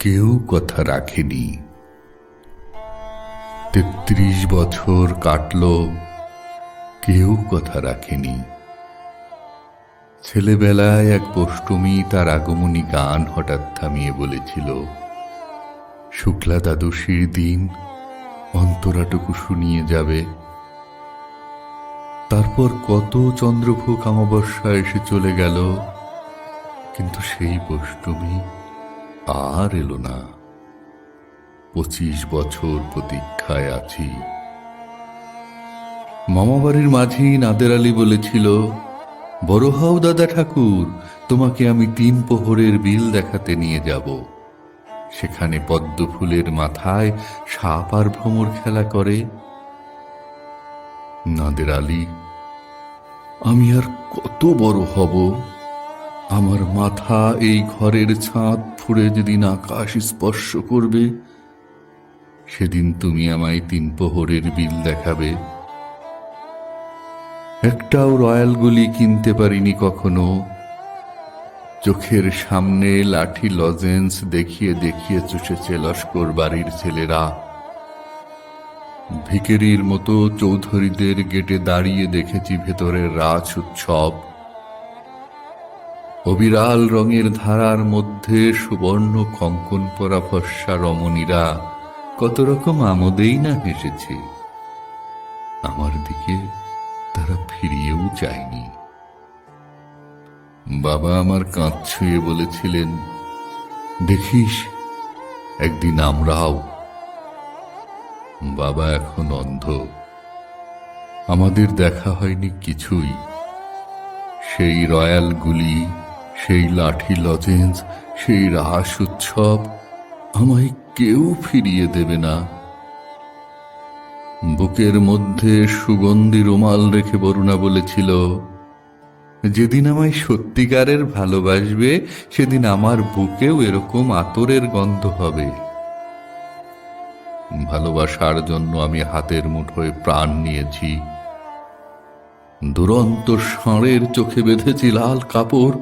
কেউ কথা রাখেনি। ৩৩ বছর কাটল, কেউ কথা রাখেনি। ছেলেবেলায় এক অষ্টমী তার আগমনী গান হঠাৎ থামিয়ে বলেছিল, শুক্লা দ্বাদশীর দিন অন্তরাটুকু শুনিয়ে যাবে। তারপর কত চন্দ্রভোগ অমাবস্যা এসে চলে গেল, কিন্তু সেই অষ্টমী আর এলো না। ২৫ বছর প্রতীক্ষায় আছি। মামাবাড়ির মাঝি নাদের আলী বলেছিল, বড় হও দাদা ঠাকুর, তোমাকে আমি ৩ প্রহরের বিল দেখাতে নিয়ে যাব। সেখানে পদ্ম ফুলের মাথায় সাপ আর ভ্রমর খেলা করে। নাদের আলী, আমি আর কত বড় হব? আমার মাথা এই ঘরের ছাদ ফুঁড়ে যেদিন আকাশ স্পর্শ করবে, সেদিন তুমি আমায় ৩ প্রহরের বিল দেখাবে। একটাও রয়্যাল গুলি কিনতে পারিনি কখনো। চোখের সামনে লাঠি লজেন্স দেখিয়ে দেখিয়ে চুষেছে লস্কর বাড়ির ছেলেরা। ভিখারির মতো চৌধুরীদের গেটে দাঁড়িয়ে দেখেছি ভেতরের রাস উৎসব। অবিরাল রঙের ধারার মধ্যে সুবর্ণ কঙ্কন পরা ফর্সা রমণীরা কত রকম আমোদেই না হেসেছে। আমার দিকে তারা ফিরিয়েও চায়নি। বাবা আমার কাঁধ ছুঁয়ে বলেছিলেন, দেখিস একদিন আমরাও। বাবা এখন অন্ধ, আমাদের দেখা হয়নি কিছুই। সেই রয়্যাল গুলি, সেই লাঠি লজেন্স, সেই রাস উৎসব আমায় কেউ ফিরিয়ে দেবে না। বুকের মধ্যে সুগন্ধি রুমাল রেখে বরুণা বলেছিল, যেদিন আমায় সত্যিকারের ভালোবাসবে, সেদিন আমার বুকেও এরকম আতরের গন্ধ হবে। ভালোবাসার জন্য আমি হাতের মুঠোয় প্রাণ নিয়েছি। দুরন্ত ষাঁড়ের চোখে বেঁধেছি লাল কাপড়।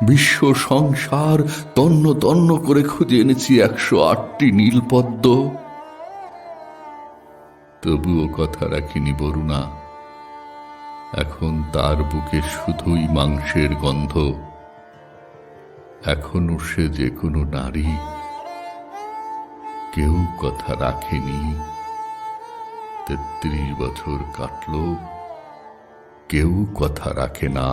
বিশ্ব সংসার তন্ন তন্ন করে খুঁজে এনেছি ১০৮টি নীলপদ্ম। তবুও কথা রাখিনি বরুণা। এখন তার বুকে শুধুই মাংসের গন্ধ। এখনো সে যে কোনো নারী। কেউ কথা রাখেনি। ৩৩ বছর কাটল, কেউ কথা রাখে না।